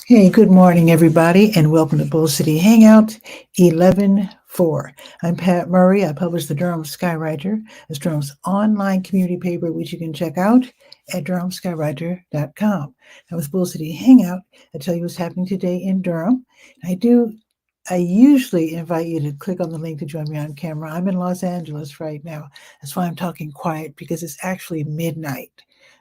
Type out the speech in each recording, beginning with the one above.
Hey, good morning, everybody, and welcome to Bull City Hangout 11-4. I'm Pat Murray. I publish the 𝗕𝗨𝗟𝗟, as Durham's online community paper, which you can check out at 𝗕𝗨𝗟𝗟.com. Now, with Bull City Hangout, I tell you what's happening today in Durham. I usually invite you to click on the link to join me on camera. I'm in Los Angeles right now. That's why I'm talking quiet, because it's actually midnight.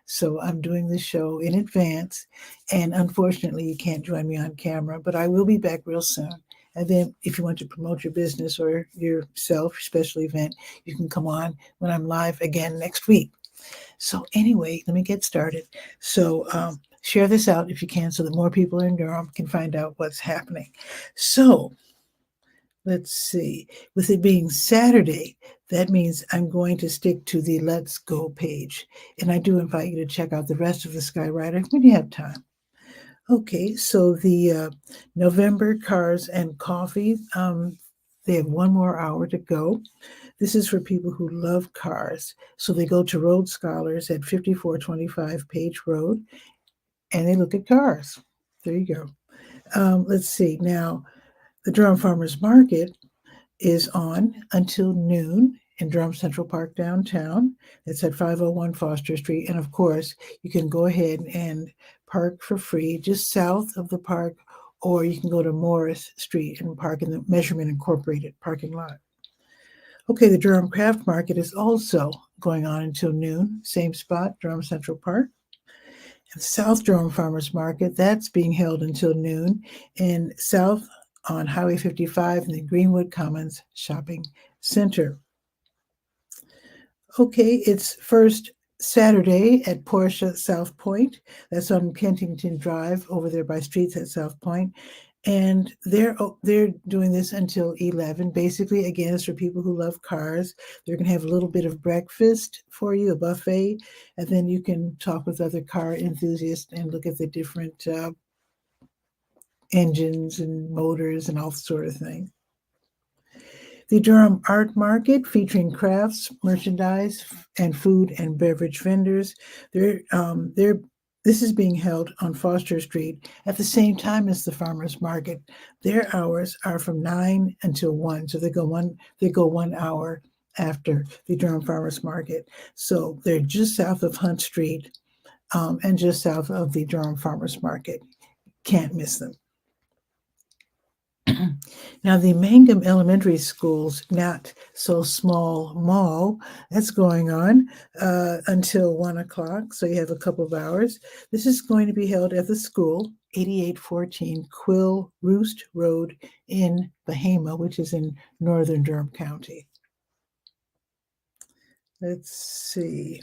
So I'm doing this show in advance, and unfortunately you can't join me on camera, but I will be back real soon. And then if you want to promote your business or yourself, special event, you can come on when I'm live again next week. So anyway, let me get started. So share this out if you can, so that more people in Durham can find out what's happening. So let's see, with it being Saturday, that means I'm going to stick to the Let's Go page. And I do invite you to check out the rest of the Skywriter when you have time. Okay, so the November Cars and Coffee, they have one more hour to go. This is for people who love cars. So they go to Road Scholars at 5425 Page Road, and they look at cars. There you go. Let's see, now the Durham Farmers Market is on until noon in Durham Central Park downtown. It's at 501 Foster Street. And of course, you can go ahead and park for free just south of the park, or you can go to Morris Street and park in the Measurement Incorporated parking lot. Okay, the Durham Craft Market is also going on until noon, same spot, Durham Central Park. And South Durham Farmers Market, that's being held until noon in South on Highway 55 in the Greenwood Commons Shopping Center. Okay, it's first Saturday at Porsche South Point. That's on Kensington Drive over there by Streets at South Point. And they're doing this until 11. Basically, again, it's for people who love cars. They're going to have a little bit of breakfast for you, a buffet, and then you can talk with other car enthusiasts and look at the different engines and motors and all sort of thing. The Durham Art Market, featuring crafts, merchandise, and food and beverage vendors. This is being held on Foster Street at the same time as the Farmers Market. Their hours are from 9 until 1, so they go 1 hour after the Durham Farmers Market. So they're just south of Hunt Street and just south of the Durham Farmers Market. Can't miss them. Now, the Mangum Elementary School's Not So Small Mall, that's going on until 1 o'clock, so you have a couple of hours. This is going to be held at the school, 8814 Quill Roost Road in Bahama, which is in northern Durham County. Let's see.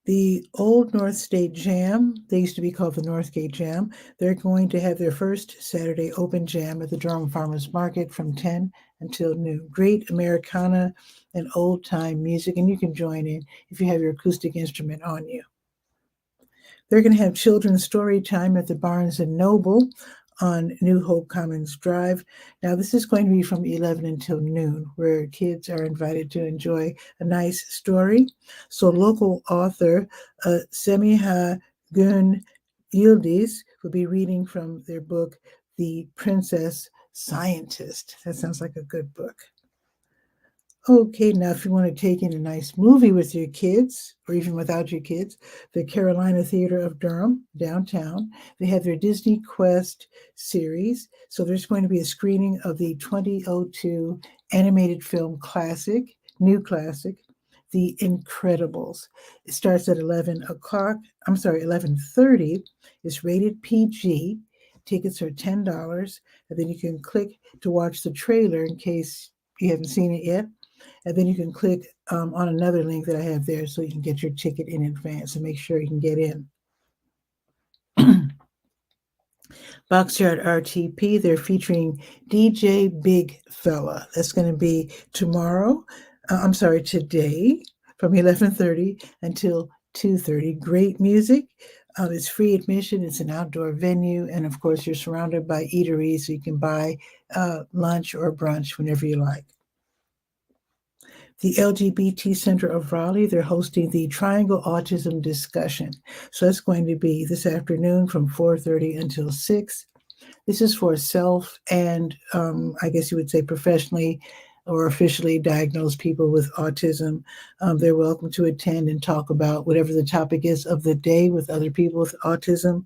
The Old North State Jam, they used to be called the Northgate Jam. They're going to have their first Saturday open jam at the Durham Farmers Market from 10 until noon. Great Americana and old-time music, and you can join in if you have your acoustic instrument on you. They're going to have children's story time at the Barnes & Noble on New Hope Commons Drive. Now, this is going to be from 11 until noon, where kids are invited to enjoy a nice story. So local author 𝗕𝗨𝗟𝗟𝗟 will be reading from their book, The Princess Scientist. That sounds like a good book. Okay, now if you want to take in a nice movie with your kids, or even without your kids, the Carolina Theater of Durham, downtown, they have their Disney Quest series. So there's going to be a screening of the 2002 animated film classic, new classic, The Incredibles. It starts at 11:30. It's rated PG. Tickets are $10, and then you can click to watch the trailer in case you haven't seen it yet. And then you can click on another link that I have there so you can get your ticket in advance and make sure you can get in. Boxyard RTP, they're featuring DJ Big Fella. That's going to be tomorrow today from 11:30 until 2:30. Great music. It's free admission. It's an outdoor venue. And of course, you're surrounded by eateries, so you can buy lunch or brunch whenever you like. The LGBT Center of Raleigh, they're hosting the Triangle Autism Discussion. So that's going to be this afternoon from 4:30 until 6. This is for self and I guess you would say professionally or officially diagnosed people with autism. They're welcome to attend and talk about whatever the topic is of the day with other people with autism.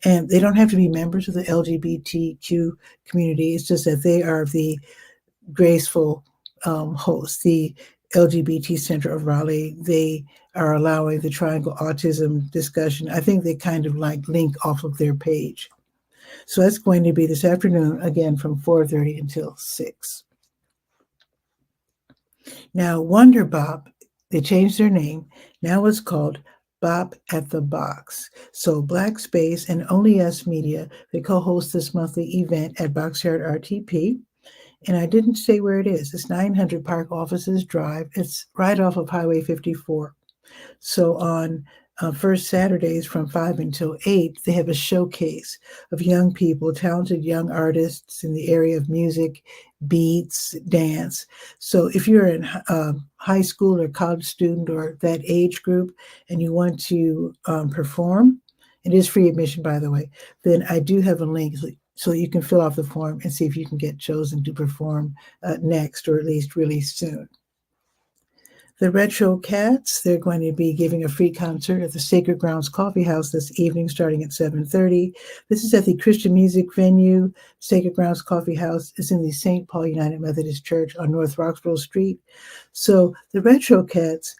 And they don't have to be members of the LGBTQ community. It's just that they are the graceful hosts, the LGBT Center of Raleigh. They are allowing the Triangle Autism Discussion. I think they kind of like link off of their page. So that's going to be this afternoon, again, from 4:30 until 6. Now, Wonder Bop, they changed their name. Now it's called Bop at the Box. So Black Space and Only Us Media, they co-host this monthly event at Boxyard RTP. And I didn't say where it is. It's 900 Park Offices Drive. It's right off of Highway 54. So on first Saturdays from 5 until 8, they have a showcase of young people, talented young artists in the area of music, beats, dance. So if you're in high school or college student or that age group and you want to perform, it is free admission, by the way, then I do have a link so you can fill out the form and see if you can get chosen to perform next, or at least really soon. The Retro Cats, they're going to be giving a free concert at the Sacred Grounds Coffee House this evening starting at 7:30. This is at the Christian music venue. Sacred Grounds Coffee House is in the St. Paul United Methodist Church on North Roxborough Street. So the Retro Cats,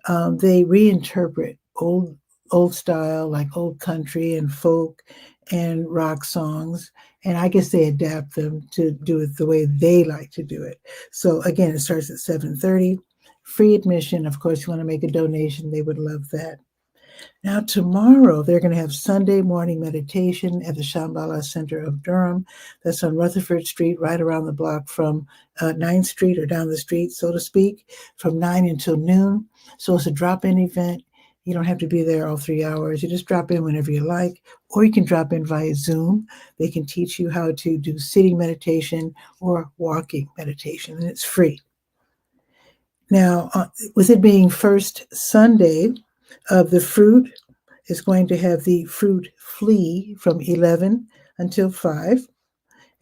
they reinterpret old style, like old country and folk and rock songs. And I guess they adapt them to do it the way they like to do it. So again, it starts at 7:30. Free admission. Of course, you want to make a donation. They would love that. Now, tomorrow, they're going to have Sunday morning meditation at the Shambhala Center of Durham. That's on Rutherford Street, right around the block from 9th Street, or down the street, so to speak, from 9 until noon. So it's a drop-in event. You don't have to be there all 3 hours. You just drop in whenever you like, or you can drop in via Zoom. They can teach you how to do sitting meditation or walking meditation, and it's free. Now, with it being first Sunday of the fruit, is going to have the fruit flea from 11 until 5.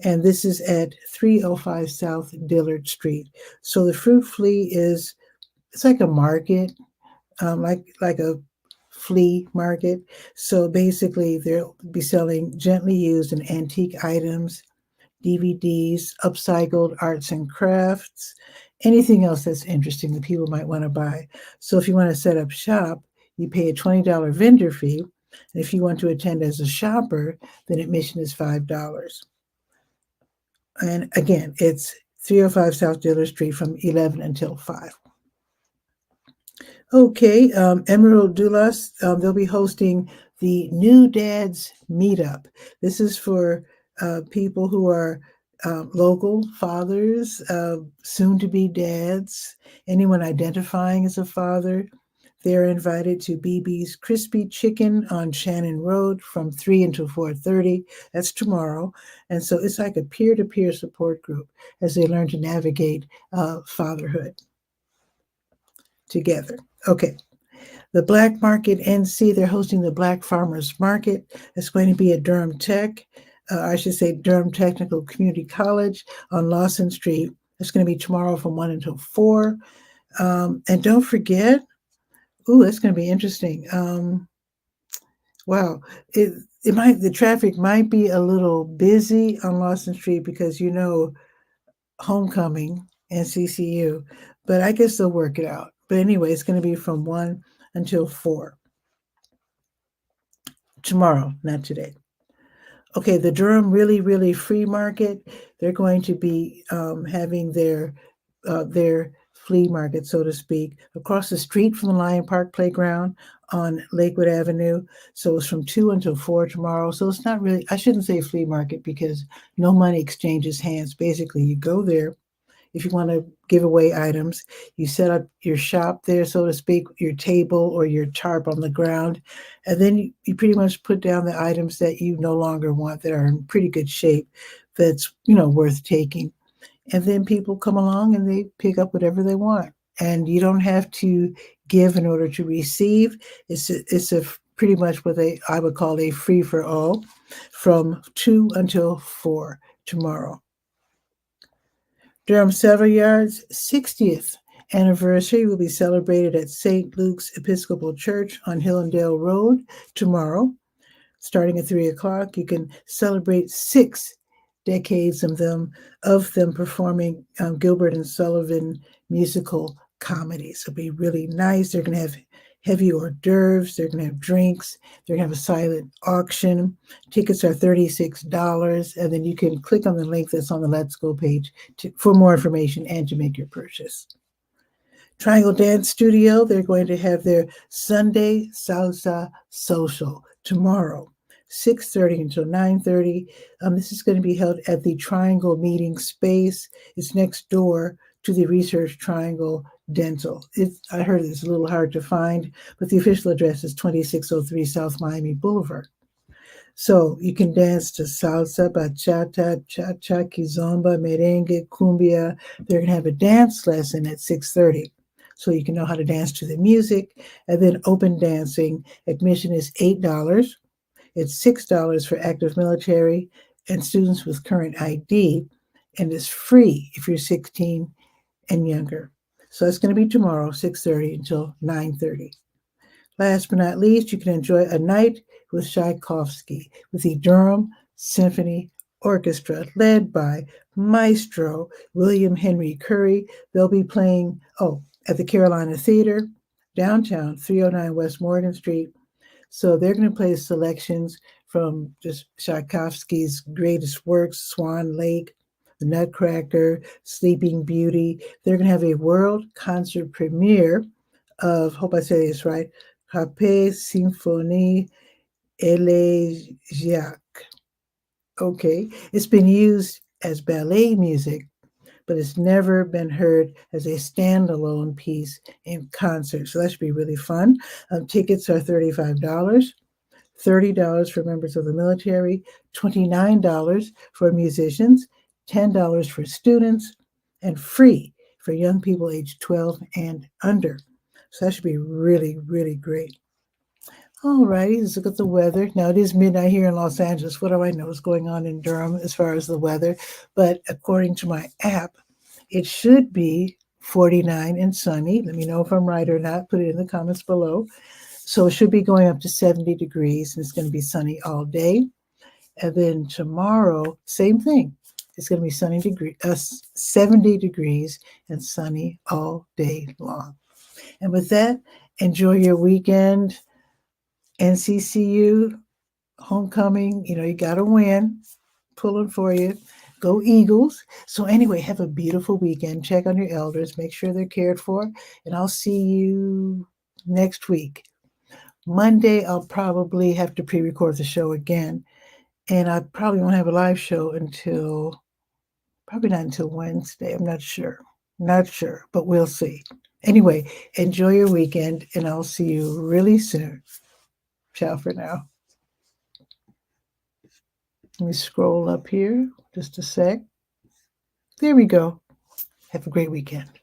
And this is at 305 South Dillard Street. So the fruit flea it's like a market, like a flea market. So basically, they'll be selling gently used and antique items, DVDs, upcycled arts and crafts, anything else that's interesting that people might want to buy. So if you want to set up shop, you pay a $20 vendor fee. And if you want to attend as a shopper, then admission is $5. And again, it's 305 South Dillard Street from 11 until 5. Okay, Emerald Doulas, they'll be hosting the New Dads Meetup. This is for people who are local fathers, soon-to-be dads, anyone identifying as a father. They're invited to BB's Crispy Chicken on Shannon Road from 3 until 4:30. That's tomorrow. And so it's like a peer-to-peer support group as they learn to navigate fatherhood together. Okay. The Black Market NC, they're hosting the Black Farmers Market. It's going to be at Durham Tech. I should say Durham Technical Community College on Lawson Street. It's going to be tomorrow from 1 until 4. And don't forget, it's going to be interesting. Wow, the traffic might be a little busy on Lawson Street because homecoming and CCU, but I guess they'll work it out. But anyway, it's going to be from 1 until 4 tomorrow, not today. Okay, the Durham Really, Really Free Market, they're going to be having their flea market, so to speak, across the street from the Lion Park Playground on Lakewood Avenue. So it's from 2 until 4 tomorrow. So it's not really, I shouldn't say flea market because no money exchanges hands. Basically, you go there, if you want to give away items, you set up your shop there, so to speak, your table or your tarp on the ground, and then you pretty much put down the items that you no longer want that are in pretty good shape, that's, worth taking. And then people come along and they pick up whatever they want. And you don't have to give in order to receive. It's a pretty much what I would call a free for all from 2 until 4 tomorrow. 𝗕𝗨𝗟𝗟 60th anniversary will be celebrated at St. Luke's Episcopal Church on Hillendale Road tomorrow. Starting at 3 o'clock, you can celebrate 6 decades of them performing Gilbert and Sullivan musical comedies. It'll be really nice. They're going to have heavy hors d'oeuvres. They're going to have drinks. They're going to have a silent auction. Tickets are $36, and then you can click on the link that's on the Let's Go page for more information and to make your purchase. Triangle Dance Studio, they're going to have their Sunday Salsa Social tomorrow, 6:30 until 9:30. This is going to be held at the Triangle Meeting Space. It's next door to the Research Triangle Dental. I heard it's a little hard to find, but the official address is 2603 South Miami Boulevard. So you can dance to salsa, bachata, cha-cha, kizomba, merengue, cumbia. They're going to have a dance lesson at 6:30. So you can know how to dance to the music. And then open dancing. Admission is $8. It's $6 for active military and students with current ID. And it's free if you're 16 and younger. So it's going to be tomorrow, 6:30 until 9:30. Last but not least, you can enjoy a night with Tchaikovsky with the Durham Symphony Orchestra, led by Maestro William Henry Curry. They'll be playing, at the Carolina Theater, downtown, 309 West Morgan Street. So they're going to play selections from just Tchaikovsky's greatest works, Swan Lake, The Nutcracker, Sleeping Beauty. They're going to have a world concert premiere of, hope I say this right, 𝗕𝗨𝗟𝗟𝗓 𝗕𝗨𝗟𝗟𝗟. Okay, it's been used as ballet music, but it's never been heard as a standalone piece in concert. So that should be really fun. Tickets are $35, $30 for members of the military, $29 for musicians, $10 for students, and free for young people aged 12 and under. So that should be really, really great. All righty, let's look at the weather. Now, it is midnight here in Los Angeles. What do I know is going on in Durham as far as the weather? But according to my app, it should be 49 and sunny. Let me know if I'm right or not. Put it in the comments below. So it should be going up to 70 degrees, and it's going to be sunny all day. And then tomorrow, same thing. It's going to be 70 degrees and sunny all day long. And with that, enjoy your weekend. NCCU, homecoming, you got to win. Pulling for you. Go Eagles. So anyway, have a beautiful weekend. Check on your elders. Make sure they're cared for. And I'll see you next week. Monday, I'll probably have to pre-record the show again. And I probably won't have a live show probably not until Wednesday. I'm not sure. But we'll see. Anyway, enjoy your weekend, and I'll see you really soon. Ciao for now. Let me scroll up here just a sec. There we go. Have a great weekend.